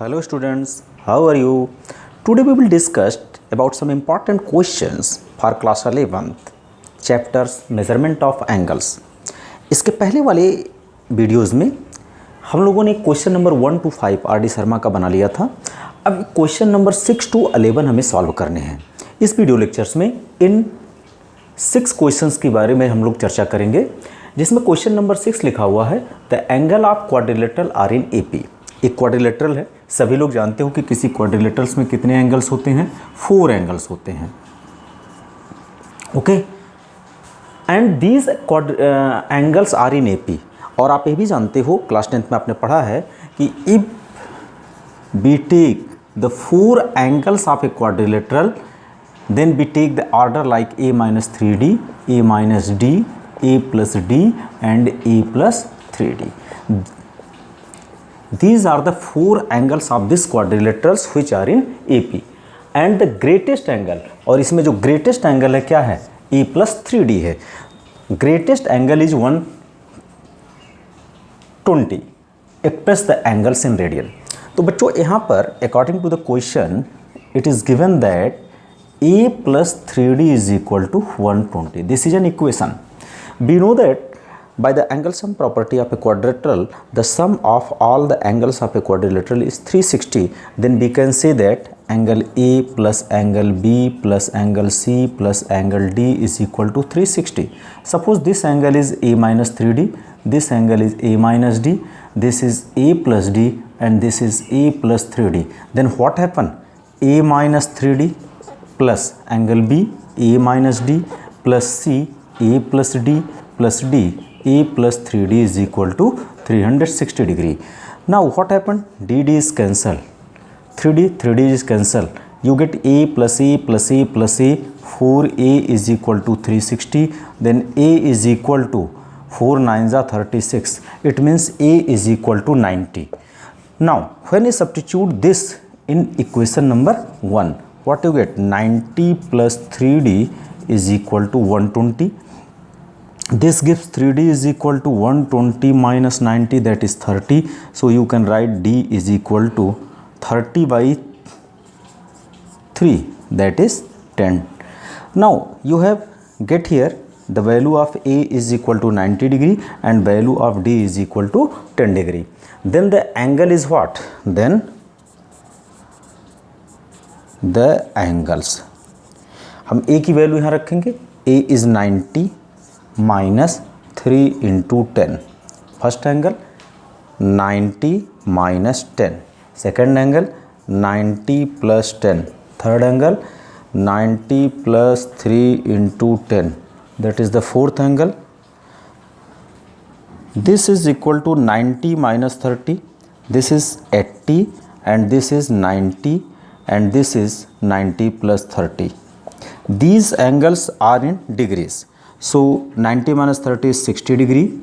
Hello students, how are you? Today we will discuss about some important questions for class 11th chapters measurement of angles. इसके पहले वाले videos में हम लोगों ने question number 1 to 5 RD. Sharma का बना लिया था. अब क्वेश्चन नंबर 6 to 11 हमें सॉल्व करने हैं. इस वीडियो लेक्चर्स में इन 6 क्वेश्चंस के बारे में हम लोग चर्चा करेंगे, जिसमें क्वेश्चन नंबर 6 लिखा हुआ है the angle of quadrilateral are in AP. एक क्वाड्रिलेटरल है, सभी लोग जानते हो कि किसी क्वाड्रिलेटरल्स में कितने एंगल्स होते हैं, 4 एंगल्स होते हैं. Okay, and these angles are in AP. और आप ये भी जानते हो, क्लास 10th में आपने पढ़ा है कि if we take the 4 angles of a quadrilateral then we take the order like a minus 3d, a minus d, a plus d and a plus 3d. These are the 4 angles of this quadrilaterals which are in AP. And the greatest angle, और इसमें जो greatest angle है क्या है, a plus 3d है. Greatest angle is 120. Express the angles in radian. तो बच्चों यहाँ पर according to the question it is given that a plus 3d is equal to 120. This is an equation. We know that by the angle sum property of a quadrilateral, the sum of all the angles of a quadrilateral is 360. Then we can say that angle A plus angle B plus angle C plus angle D is equal to 360. Suppose this angle is A minus 3D, this angle is A minus D, this is A plus D and this is A plus 3D. Then what happen? A minus 3D plus angle B, A minus D plus C, A plus D plus D, A plus 3D is equal to 360 degree. Now what happened? D is cancelled. 3D is cancelled. You get A plus A plus A plus A. 4A is equal to 360. Then A is equal to 4 9s are 36. It means A is equal to 90. Now when you substitute this in equation number 1, what you get? 90 plus 3d is equal to 120. This gives 3d is equal to 120 minus 90, that is 30. So you can write d is equal to 30 by 3, that is 10. Now you have get here the value of a is equal to 90 degree and value of d is equal to 10 degree. Then the angle is what? Then the angles, हम a की value यहाँ रखेंगे. a is 90 minus 3 into 10. First angle 90 minus 10. Second angle 90 plus 10. Third angle 90 plus 3 into 10. That is the fourth angle. This is equal to 90 minus 30. This is 80 and this is 90. And this is 90 plus 30. These angles are in degrees. So 90 minus 30 is 60 degree,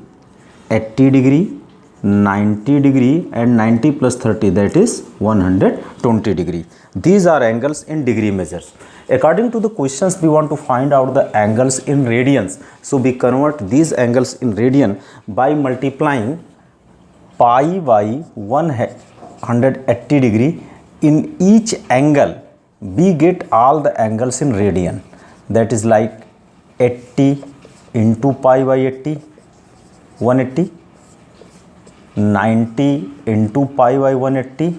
80 degree, 90 degree and 90 plus 30, that is 120 degree. These are angles in degree measures. According to the questions, we want to find out the angles in radians. So we convert these angles in radian by multiplying pi by 180 degree. In each angle we get all the angles in radian, that is like 80 into pi by 80, 180, 90 into pi by 180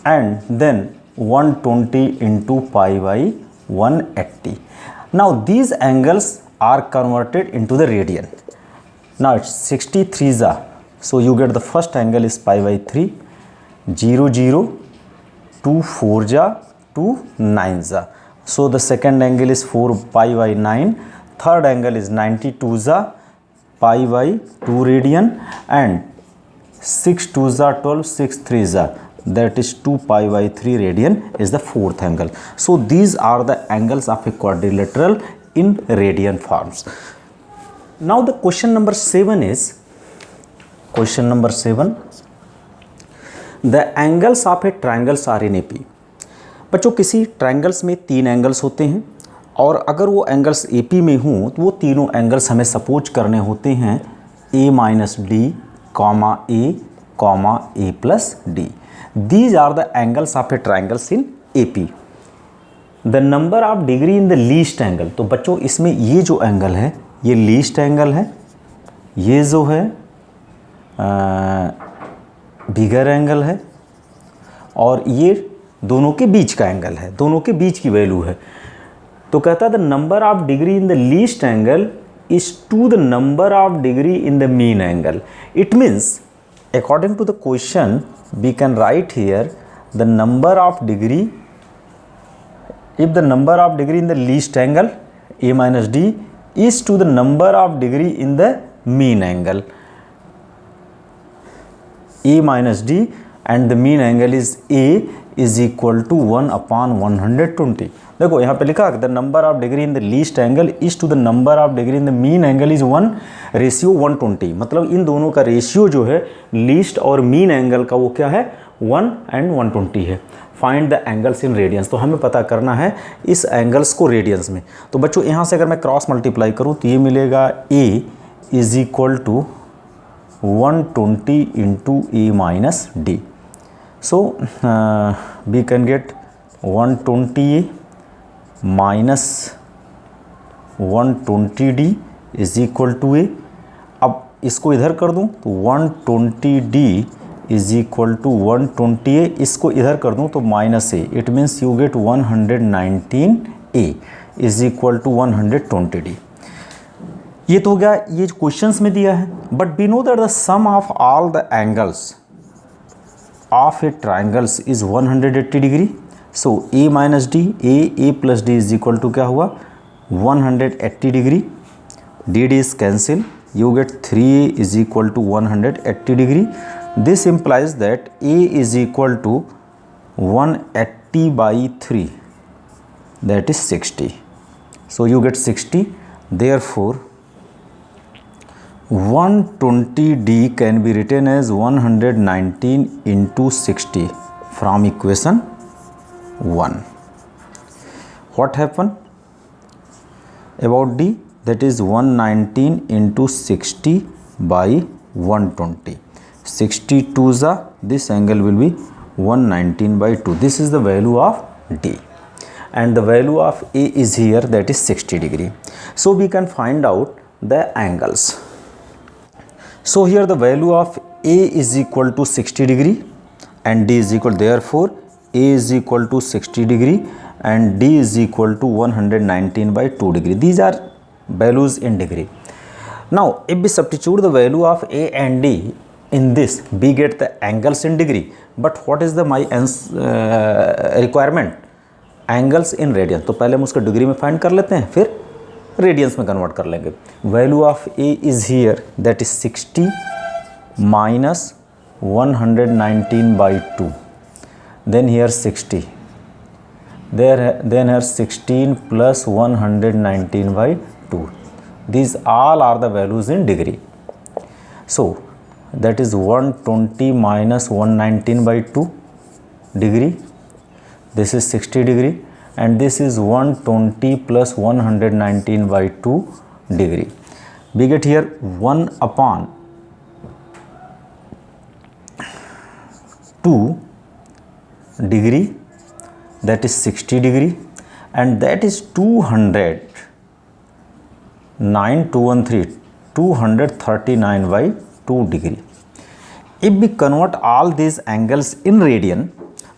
and then 120 into pi by 180. Now these angles are converted into the radian. Now it's 63 are, so you get the first angle is pi by 3, 0 0, 2 4 ja, 2 9 ja. So the second angle is 4 pi by 9. Third angle is 92 ja, pi by 2 radian and 6 2 ja 12, 6 3 ja, that is 2 pi by 3 radian is the fourth angle. So these are the angles of a quadrilateral in radian forms. Now the question number 7 is, question number 7, the angles of a triangles are in AP. बच्चों किसी triangles में 3 angles होते हैं और अगर वो angles AP में हों तो वो तीनों एंगल्स हमें सपोज करने होते हैं a minus D comma A plus D. These are the angles of a triangles in AP. The number of degree in the least angle, तो बच्चों इसमें ये जो एंगल है ये लीस्ट एंगल है, ये जो है बिगर एंगल है, और ये दोनों के बीच का एंगल है, दोनों के बीच की वैल्यू है। तो कहता है the number of degree in the least angle is to the number of degree in the mean angle. It means according to the question we can write here the number of degree, if the number of degree in the least angle a minus d is to the number of degree in the mean angle, a minus d and the mean angle is a is equal to 1 upon 120। देखो यहाँ पे लिखा the number of degree in the least angle is to the number of degree in the mean angle is 1 ratio 120। मतलब इन दोनों का ratio जो है least और मीन एंगल का वो क्या है 1 and 120 है। Find the angles in radiance, तो हमें पता करना है इस एंगल्स को रेडियंस में। तो बच्चों यहाँ से अगर मैं क्रॉस मल्टीप्लाई करूँ तो ये मिलेगा a is equal to 120 into a minus d. So we can get 120a minus 120d is equal to a। अब इसको इधर कर दूँ तो 120d is equal to 120a, इसको इधर कर दूँ तो minus a, it means you get 119a is equal to 120d। ये तो हो गया ये क्वेश्चंस में दिया है। But we know that the sum of all the angles of a triangles is 180 degree. So a minus d, a plus d is equal to क्या हुआ 180 degree, d is cancel, you get 3a is equal to 180 degree. This implies that a is equal to 180 by 3, that is 60. So you get 60. Therefore 120d can be written as 119 into 60 from equation 1. What happened about d? That is 119 into 60 by 120. 62 za, this angle will be 119 by 2. This is the value of d, and the value of a is here, that is 60 degree. So we can find out the angles. So here the value of a is equal to 60 degree and d is equal, therefore a is equal to 60 degree and d is equal to 119 by 2 degree. These are values in degree. Now if we substitute the value of a and d in this, we get the angles in degree. But what is the my requirement? Angles in radians. तो पहले हम उसका degree में find कर लेते हैं, फिर radiance में कन्वर्ट कर लेंगे। Value of a is here, that is 60 minus 119 by 2, then here 60, then here 16 plus 119 by 2. These all are the values in degree. So that is 120 minus 119 by 2 degree. This is 60 degree, and this is 120 plus 119 by 2 degree. We get here 1 upon 2 degree, that is 60 degree, and that is 200. 239 by 2 degree. If we convert all these angles in radian,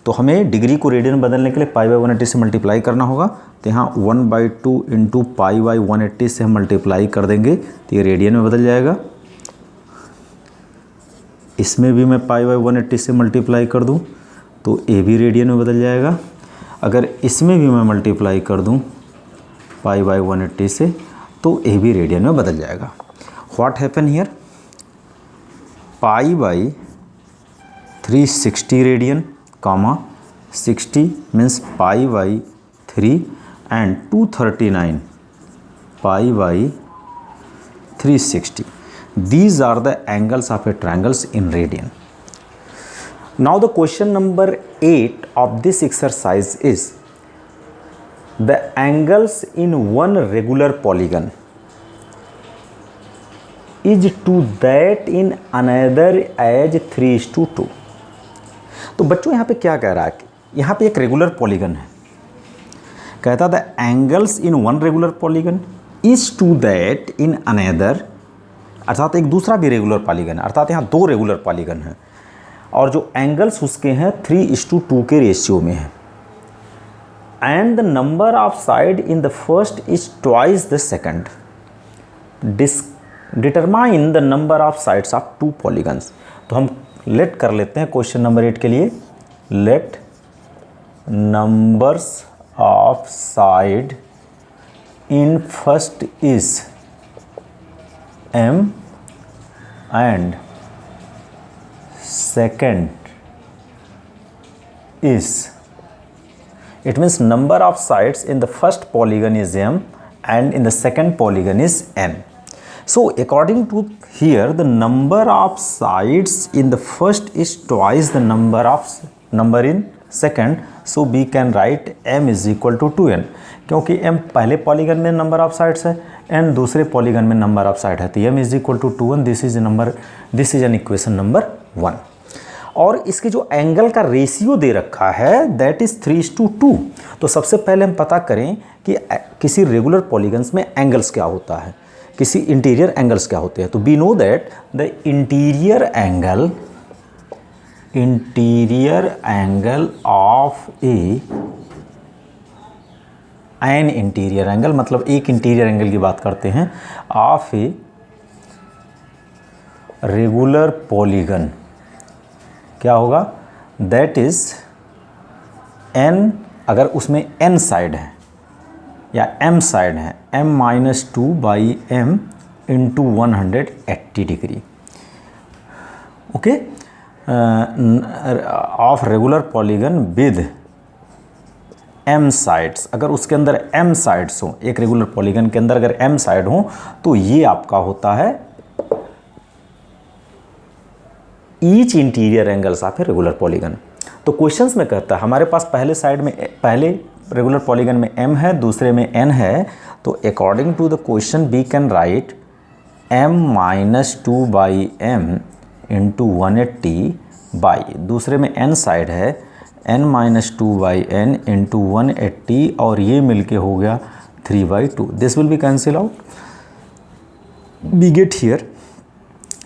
तो हमें degree को radian बदलने के लिए pi by 180 से multiply करना होगा। तो यहाँ 1/2 इंटू पाई बाई 180 से हम मल्टीप्लाई कर देंगे तो ये रेडियन में बदल जाएगा। इसमें भी मैं पाई बाई 180 से मल्टीप्लाई कर दूँ तो ए भी रेडियन में बदल जाएगा। अगर इसमें भी मैं मल्टीप्लाई कर दूँ पाई बाई 180 से तो ए भी रेडियन में बदल जाएगा। What happen here, pi by 360 radian comma 60 means pi by 3 and 239 pi by 360. These are the angles of a triangles in radian. Now the question number 8 of this exercise is the angles in one regular polygon is to that in another as 3:2. तो बच्चों यहाँ पे क्या कह रहा है कि यहाँ पे एक रेगुलर पॉलीगन है, कहता the angles in one regular polygon is to that in another, अर्थात एक दूसरा भी रेगुलर पॉलीगन है, अर्थात यहाँ दो रेगुलर पॉलीगन हैं और जो एंगल्स उसके हैं 3:2 के रेशियो में है, and the number of side in the first is twice the second, determine the number of sides of to polygons. तो हम लेट कर लेते हैं क्वेश्चन नंबर 8 के लिए, late numbers of side in first is m and second is, it means number of sides in the first polygon is m and in the second polygon is n. So according to here the number of sides in the first is twice the number in second, so we can write m is equal to 2n, क्योंकि m पहले polygon में number of sides है n दूसरे polygon में number of side है, तो m is equal to 2n, this is an equation number 1। और इसके जो एंगल का रेशियो दे रखा है दैट इज 3:2। तो सबसे पहले हम पता करें कि किसी रेगुलर पॉलीगन्स में एंगल्स क्या होता है, किसी इंटीरियर एंगल्स क्या होते हैं। तो we know that the interior angle of an interior angle, मतलब एक इंटीरियर एंगल की बात करते हैं, ऑफ ए रेगुलर पॉलीगन क्या होगा, दैट इज एन, अगर उसमें एन साइड है या एम साइड है, m-2/m into 180 degree, okay, of regular polygon with m sides. अगर उसके अंदर m साइड्स हो, एक रेगुलर पॉलीगन के अंदर अगर m साइड हो तो ये आपका होता है each interior angles of a regular polygon. तो क्वेश्चंस में कहता है हमारे पास पहले साइड में, पहले रेगुलर पॉलीगन में m है, दूसरे में n है, तो according to the question we can write m-2/m into 180 by, दूसरे में n साइड है n-2/n इंटू 180 और ये मिलके हो गया 3/2। This will be cancel out, we get here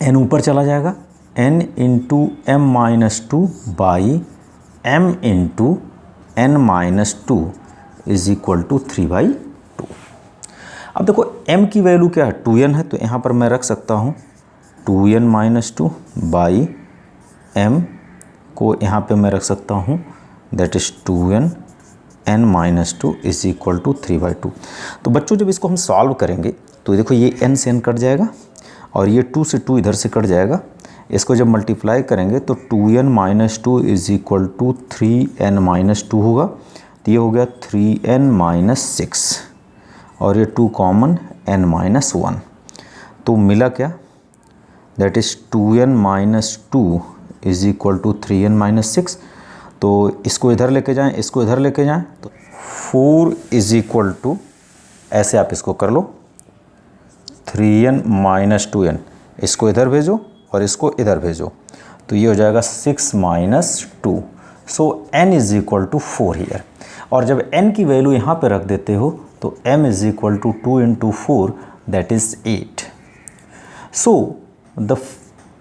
n ऊपर चला जाएगा, n into m-2/m into n-2 is equal to 3/2। अब देखो m की वैल्यू क्या है, 2n है, तो यहाँ पर मैं रख सकता हूँ 2n-2/m को यहाँ पे मैं रख सकता हूँ, that is 2n-2 is equal to 3/2। तो बच्चों जब इसको हम सॉल्व करेंगे तो देखो ये n से n कट जाएगा और ये 2 से 2 इधर से कट जाएगा, इसको जब मल्टीप्लाई करेंगे तो 2n-2 is equal to 3n-2 होगा, तो ये हो गया 3n-6 और ये 2 कॉमन n-1, तो मिला क्या, that is 2n-2 is equal to 3n-6। तो इसको इधर लेके जाएं, इसको इधर लेके जाएं, तो 4 इज इक्वल टू, ऐसे आप इसको कर लो 3n-2n, इसको इधर भेजो और इसको इधर भेजो, तो ये हो जाएगा 6-2, so n is equal to 4 here. और जब n की वैल्यू यहाँ पे रख देते हो तो m is equal to 2 into 4 that is 8। So the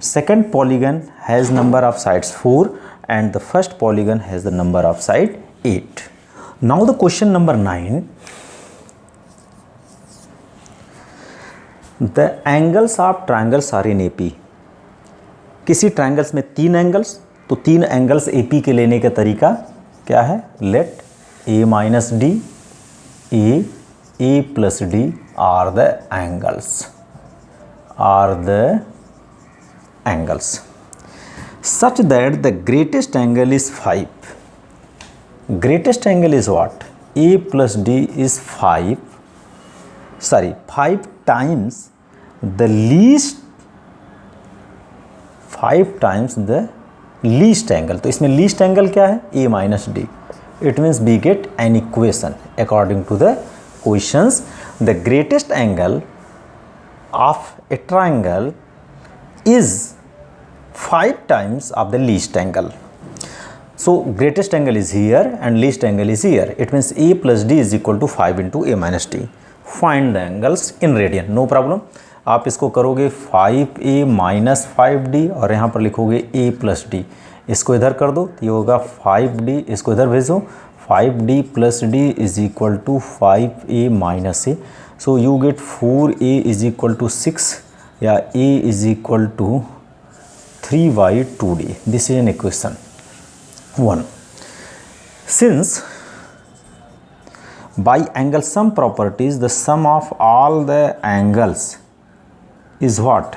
second polygon has number of sides 4 and the first polygon has the number of side 8. Now the question number 9, the angles of triangles are in AP। किसी triangles में 3 angles, तो 3 angles AP के लेने का तरीका क्या है, late A-D A+D are the angles such that the greatest angle is 5. Greatest angle is what? A+D is 5 times the least, 5 times the least angle। तो इसमें least angle क्या है, A-D। It means we get an equation according to the questions, the greatest angle of a triangle is 5 times of the least angle। So greatest angle is here and least angle is here. It means a plus d is equal to 5 into a minus d. Find the angles in radian. No problem. आप इसको करोगे 5a minus 5d और यहाँ पर लिखोगे a plus D. इसको इधर कर दो तो ये होगा 5d. इसको इधर भेजो 5d plus d is equal to 5a minus a. So you get 4a is equal to 6 या a is equal to 3/2d. This is an equation 1. Since by angle sum properties the sum of all the angles is what?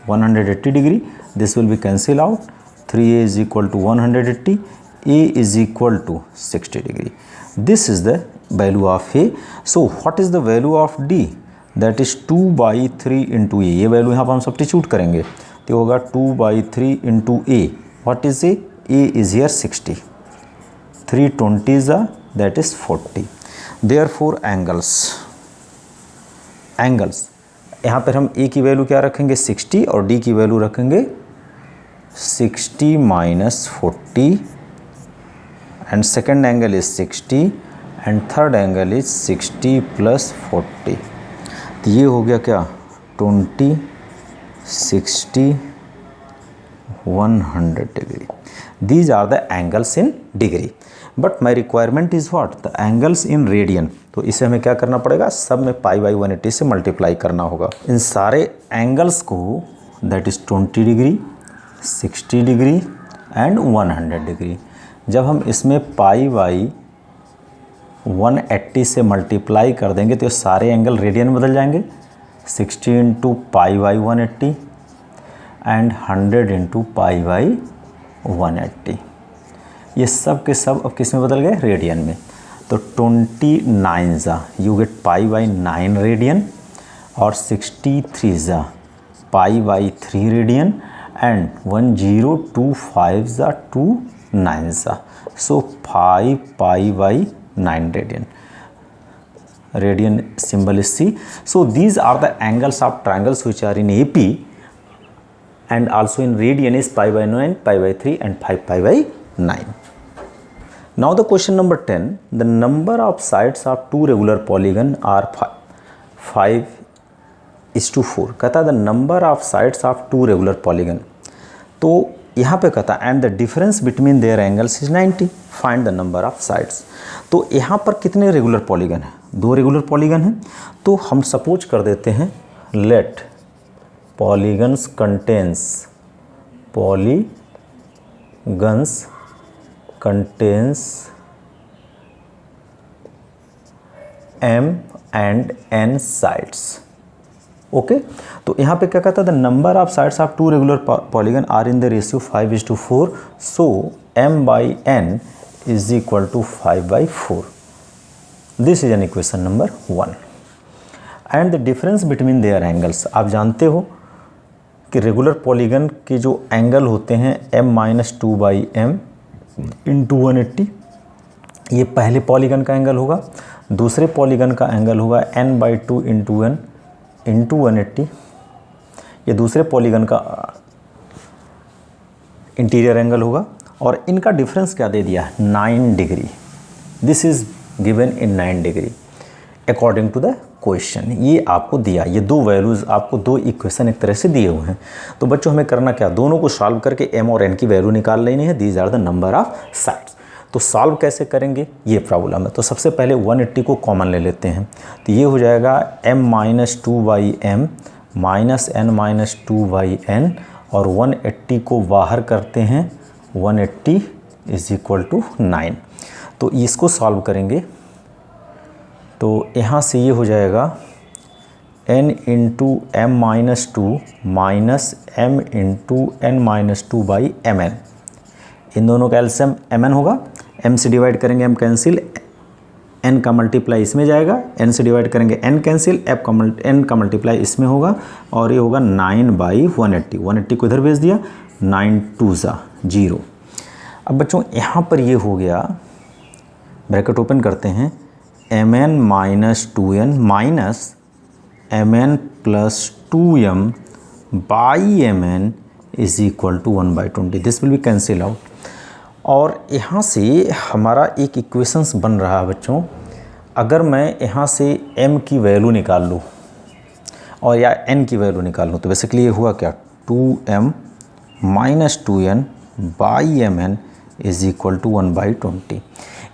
180 degree. This will be cancelled out. 3a is equal to 180, a is equal to 60 degree. This is the value of a. So what is the value of d? That is 2/3 into a. ये value यहाँ पर हम substitute करेंगे तो होगा 2/3 into a. What is a? A is here 60. 3/20 that is 40. Therefore angles यहाँ पर हम a की वैल्यू क्या रखेंगे 60 और d की वैल्यू रखेंगे 60 minus 40 and second angle is 60 and third angle is 60 plus 40. तो ये हो गया क्या 20, 60, 100 degree. These are the angles in degree. But my requirement is what? The angles in radian. तो इसे हमें क्या करना पड़ेगा सब में π/180 से मल्टीप्लाई करना होगा. इन सारे एंगल्स को that is 20 degree 60 degree and 100 degree. जब हम इसमें π/180 से मल्टीप्लाई कर देंगे तो सारे एंगल रेडियन में बदल जाएंगे. 60 इंटू π/180 एंड 100 इंटू π/180. ये सब के सब अब किस में बदल गए रेडियन में. तो 29 यू गेट π/9 रेडियन और 63 π/3 radian and 1025 29. So 5 π/9 radian. Radian symbol is C. So these are the angles of triangles which are in AP and also in radian is π/9, π/3 and 5 π/9. Now the question number 10. The number of sides of two regular polygon are 5:4. कहता है the number of sides of two regular polygon. तो यहाँ पे कहता है and the difference between their angles is 90. Find the number of sides. तो यहाँ पर कितने रेगुलर पॉलीगन हैं 2 रेगुलर पॉलीगन हैं. तो हम सपोज कर देते हैं let polygons contains m and n sides. Okay तो यहाँ पे क्या कहता है the number of sides of two regular polygon are in the ratio 5:4. So m/n is equal to 5/4. This is an equation number 1. And the difference between their angles. आप जानते हो कि रेगुलर पॉलीगन के जो एंगल होते हैं m-2/m into 180. ये पहले पॉलीगन का एंगल होगा. दूसरे पॉलीगन का एंगल होगा n/2 इंटू n इंटू 180. ये दूसरे पॉलीगन का इंटीरियर एंगल होगा और इनका डिफरेंस क्या दे दिया 9 degree. This is given in 9 degree according to the question. ये आपको दिया, ये 2 वैल्यूज़ आपको 2 इक्वेशन एक तरह से दिए हुए हैं. तो बच्चों हमें करना क्या दोनों को सॉल्व करके m और n की वैल्यू निकाल लेनी है. These are the number of sides. तो सॉल्व कैसे करेंगे ये प्रॉब्लम है. तो सबसे पहले 180 को कॉमन ले लेते हैं. तो ये हो जाएगा m-2/m माइनस n-2/n और 180 को बाहर करते हैं 180 इज इक्वल टू 9. तो इसको सॉल्व करेंगे तो यहाँ से ये हो जाएगा n into m-2 minus m into n-2/mn. इन दोनों का एलसीएम mn होगा. m से डिवाइड करेंगे m कैंसिल, n का मल्टीप्लाई इसमें जाएगा, n से डिवाइड करेंगे n कैंसिल, n का मल्टीप्लाई इसमें होगा और ये होगा 9/180. 180 को इधर भेज दिया 9 2 0. अब बच्चों यहाँ पर ये हो गया ब्रैकेट ओपन करते हैं mn minus 2n minus mn plus 2m by mn is equal to 1/20. This will be cancel out और यहाँ से हमारा एक इक्वेशंस बन रहा है बच्चों। अगर मैं यहाँ से m की वैल्यू निकाल लूँ और या n की वैल्यू निकाल लूँ तो बेसिकली ये हुआ क्या, 2m minus 2n by mn is equal to 1/20।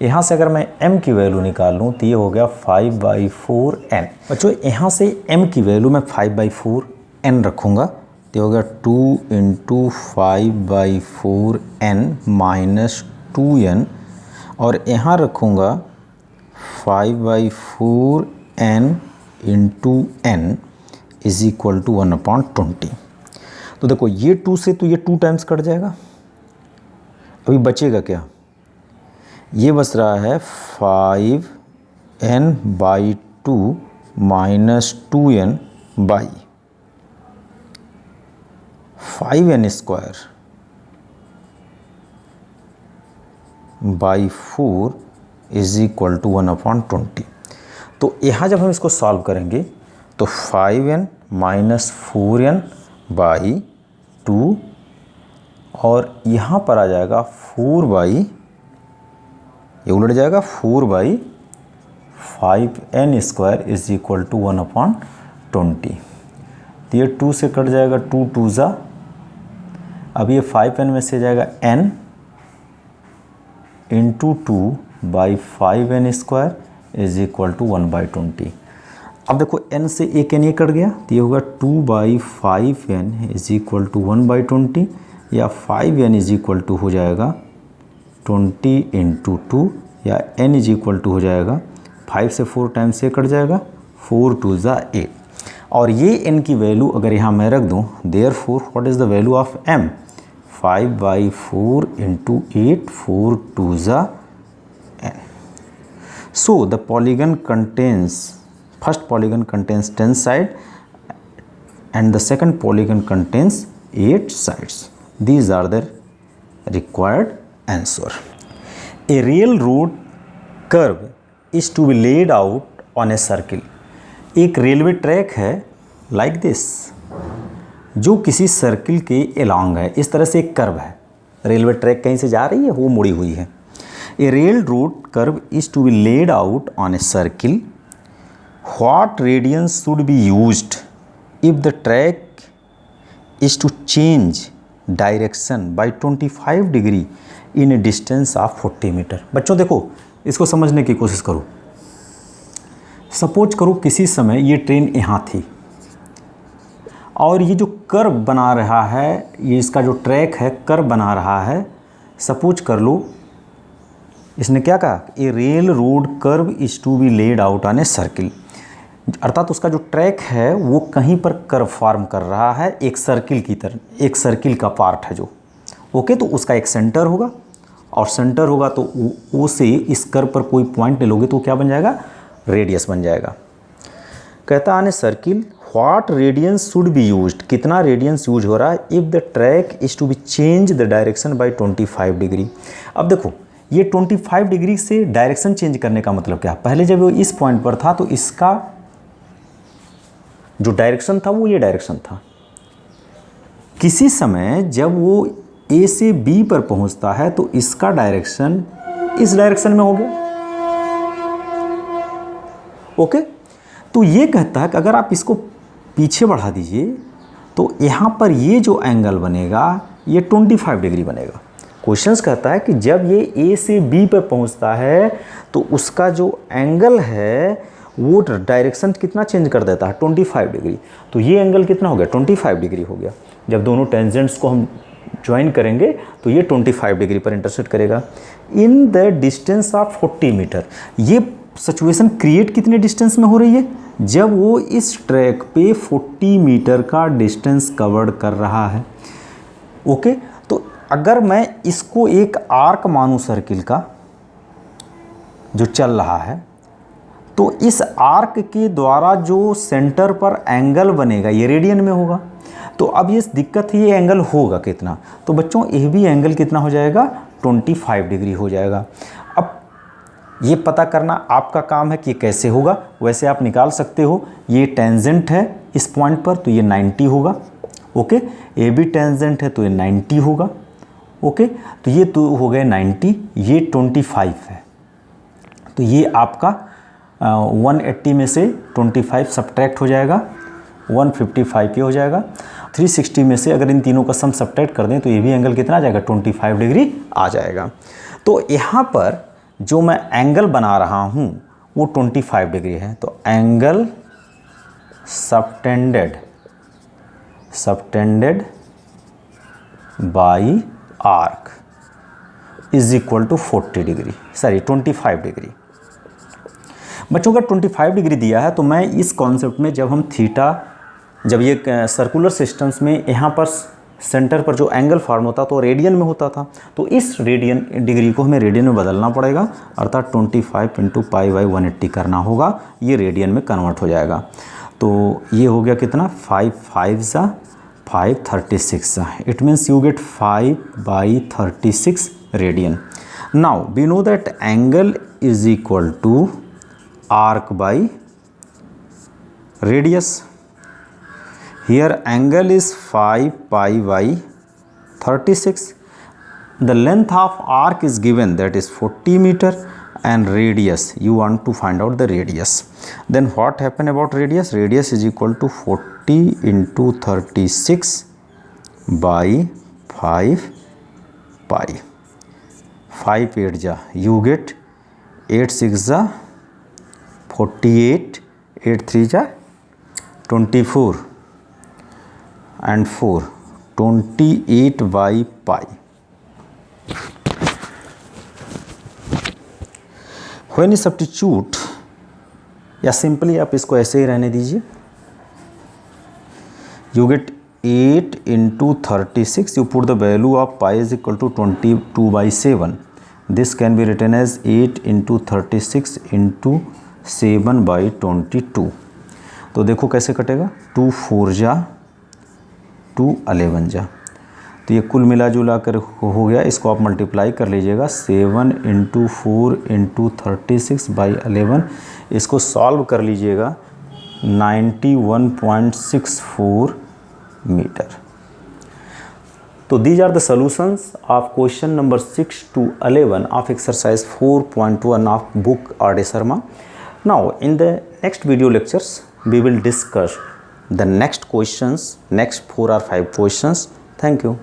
यहाँ से अगर मैं m की वैल्यू निकाल लूँ तो ये हो गया 5/4n। बच्चों यहाँ से m की वैल्यू मैं 5/4n रखूँगा तो हो गया 2 × 5/4n माइनस 2n, और यहाँ रखूँगा 5/4n × n is equal to 1/20। तो देखो ये 2 से तो ये 2 टाइम्स कट जाएगा, अभी बचेगा क्या, ये बच रहा है 5n/2 minus 2n by 5n² by 4 is equal to 1/20। तो यहाँ जब हम इसको सॉल्व करेंगे तो 5n माइनस 4n बाई 2 और यहाँ पर आ जाएगा 4/, ये उलट जाएगा 4/5n² इज इक्वल टू 1/20। तो ये 2 से कट जाएगा, 2 2 ज़ा, अब ये 5n में से जाएगा n into 2/5n² is equal to 1/20। अब देखो n से एक n ये कट गया तो ये होगा 2/5n इज इक्वल टू 1/20, या 5n इज इक्वल टू हो जाएगा 20 × 2, या n इज इक्वल टू हो जाएगा 5 से 4 टाइम्स से कट जाएगा, 4 2 ज़ा 8। और ये n की वैल्यू अगर यहाँ मैं रख दूँ, therefore what is the value of m, 5/4 × 8, 4 2 ज़ा n। So the polygon contains, first polygon contains 10 sides and the second polygon contains 8 sides. These are the required answer. A railroad curve is to be laid out on a circle. एक railway track है like this, जो किसी circle के along है। इस तरह से एक कर्व है, रेलवे ट्रैक कहीं से जा रही है, वो मुड़ी हुई है। A rail road curve is to be laid out on a circle. What radians should be used if the track is to change direction by 25 degree in a distance of 40 metre. बच्चों देखो, इसको समझने की कोशिश करो। Suppose करो किसी समय ये ट्रेन यहाँ थी और ये जो कर्व बना रहा है, ये इसका जो ट्रैक है कर्व बना रहा है। सपोज कर लो इसने क्या कहा, a rail road curve is to be laid out on a circle, अर्थात उसका जो ट्रैक है वो कहीं पर कर्व फॉर्म कर रहा है, एक सर्किल की तरह, एक सर्किल का पार्ट है जो। ओके, तो उसका एक सेंटर होगा और सेंटर होगा तो ओ से इस कर्व पर कोई पॉइंट ले लोगे तो क्या बन जाएगा, रेडियस बन जाएगा। कहता है circle what radians should be used, कितना रेडियंस यूज हो रहा है if the track is to be change the direction by 25 डिग्री। अब देखो ये 25 डिग्री से डायरेक्शन चेंज करने का मतलब क्या, पहले जब वो इस पॉइंट पर था तो इसका जो डायरेक्शन था वो ये डायरेक्शन था। किसी समय जब वो ए से बी पर पहुंचता है तो इसका डायरेक्शन इस डायरेक्शन में हो गया। ओके, तो ये कहता है कि अगर आप इसको पीछे बढ़ा दीजिए तो यहाँ पर ये जो एंगल बनेगा ये 25 डिग्री बनेगा। क्वेश्चंस कहता है कि जब ये ए से बी पर पहुँचता है तो उसका जो एंगल है वो डायरेक्शन कितना चेंज कर देता है, 25 डिग्री। तो ये एंगल कितना हो गया, 25 डिग्री हो गया। जब दोनों टेंजेंट्स को हम ज्वाइन करेंगे तो ये 25 डिग्री पर इंटरसेक्ट करेगा in the distance of 40 metre. ये सिचुएशन क्रिएट कितने डिस्टेंस में हो रही है, जब वो इस ट्रैक पे 40 मीटर का डिस्टेंस कवर कर रहा है। ओके, तो अगर मैं इसको एक आर्क मानूं सर्किल का जो चल रहा है, तो इस आर्क के द्वारा जो सेंटर पर एंगल बनेगा ये रेडियन में होगा। तो अब ये दिक्कत है, ये एंगल होगा कितना, तो बच्चों ये भी एंगल कितना हो जाएगा, 25 डिग्री हो जाएगा। अब ये पता करना आपका काम है कि ये कैसे होगा। वैसे आप निकाल सकते हो, ये टेंजेंट है इस पॉइंट पर तो ये 90 होगा। ओके, ये भी टेंजेंट है तो ये 90 होगा। ओके, तो ये तो हो गए 90, ये 25 है, तो ये आपका 180 में से 25 सब्ट्रैक्ट हो जाएगा, 155 ये हो जाएगा। 360 में से अगर इन तीनों का सम सब्ट्रैक्ट कर दें तो ये भी एंगल कितना आ जाएगा, 25 डिग्री आ जाएगा। तो यहाँ पर जो मैं एंगल बना रहा हूँ वो 25 डिग्री है, तो angle subtended by arc is equal to 40 degree, sorry 25 degree. बच्चों का 25 डिग्री दिया है, तो मैं इस कॉन्सेप्ट में जब हम थीटा, जब ये सर्कुलर सिस्टम्स में यहाँ पर सेंटर पर जो एंगल फॉर्म होता तो रेडियन में होता था, तो इस रेडियन डिग्री को हमें रेडियन में बदलना पड़ेगा, अर्थात 25 इंटू पाई बाई 180 करना होगा, ये रेडियन में कन्वर्ट हो जाएगा। तो ये हो गया कितना, 5 5 36, it means you get 5/36 radian. Now we know that angle is equal to arc by radius. Here angle is 5π/36. The length of arc is given, that is 40 meter, and radius, you want to find out the radius. Then what happen about radius? Radius is equal to 40 into 36 by 5 pi. 5 8 जा, you get 8 6 जा 48, 8 3 जा 24 and 4, 28 by pi. When you substitute, या simply आप इसको ऐसे ही रहने दीजिए, you get 8 into 36, you put the value of pi is equal to 22/7. This can be written as 8 into 36 into 7/22. तो देखो कैसे कटेगा, 2 4 जा 2 11 जा, तो ये कुल मिला जुला कर हो गया, इसको आप मल्टीप्लाई कर लीजिएगा, 7 इंटू 4 इंटू 36/11, इसको सॉल्व कर लीजिएगा, 91.64 मीटर। तो these are the solutions of question number 6 to 11 of exercise 4.1 of book R.D. Sharma. Now in the next video lectures we will discuss the next questions, next 4 or 5 questions. Thank you.